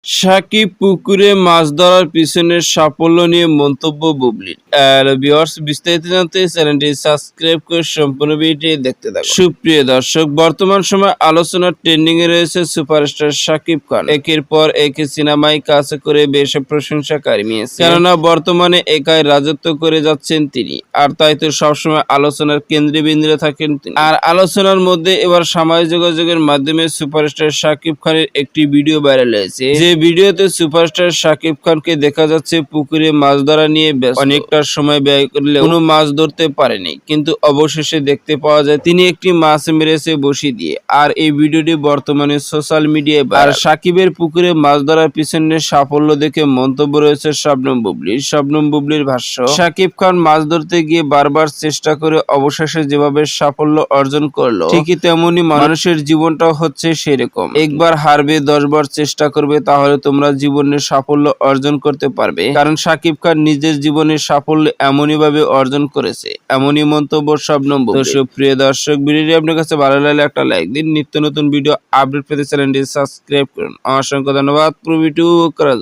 সাকিব পুকুরে মাছ ধরার পিছনের সাফল্য নিয়ে মন্তব্য বুবলির। হ্যালো ভিউয়ার্স, বিস্তারিত জানতে চ্যানেলটি সাবস্ক্রাইব করে সম্পূর্ণ ভিডিওটি দেখতে থাকুন। সুপ্রিয় দর্শক, বর্তমান সময় আলোচনার ট্রেন্ডিং এ রয়েছে সুপারস্টার সাকিব খান। একের পর এক সিনেমায় কাজ করে বেশ প্রশংসা কামিয়েছে, কেননা বর্তমানে একাই রাজত্ব করে যাচ্ছেন তিনি, আর তাই তো সবসময় আলোচনার কেন্দ্রবিন্দুতে থাকেন তিনি। আর আলোচনার মধ্যে এবার সামাজিক যোগাযোগের মাধ্যমে সুপারস্টার সাকিব খানের একটি ভিডিও ভাইরাল হয়েছে। যে ভিডিওতে সুপারস্টার সাকিব খানকে দেখা যাচ্ছে পুকুরে মাছ ধরা নিয়ে ব্যস্ত। অনেকটা সময় ব্যয় করলেও কোনো মাছ ধরতে পারেনি, কিন্তু অবশেষে দেখতে পাওয়া যায় তিনি একটি মাছ মেরেছে বসি দিয়ে। আর এই ভিডিওটি বর্তমানে সোশ্যাল মিডিয়ায় ভাইরাল। আর সাকিবের পুকুরে মাছ ধরার পিছনে সাফল্য দেখে মন্তব্য রয়েছে শবনম বুবলির। শবনম বুবলির ভাষ্য, সাকিব খান মাছ ধরতে গিয়ে বারবার চেষ্টা করে অবশেষে যেভাবে সাফল্য অর্জন করলো, ঠিকই তেমনি মানুষের জীবনটাও হচ্ছে সেরকম। একবার হারবে, 10 বার চেষ্টা করবে, তাহলে তোমরা জীবনে সাফল্য অর্জন করতে পারবে। কারণ সাকিব খান নিজের জীবনের সাফল্য এমনই ভাবে অর্জন করেছে। এমনই মন্তব্য শবনম বুবলির। তো সুপ্রিয় দর্শক, ভিডিওটি আপনার কাছে ভালো লাগলে একটা লাইক দিন। নিত্য নতুন ভিডিও আপডেট পেতে চ্যানেলটি সাবস্ক্রাইব করুন। অসংখ্য ধন্যবাদ পুরো ভিডিও করার জন্য।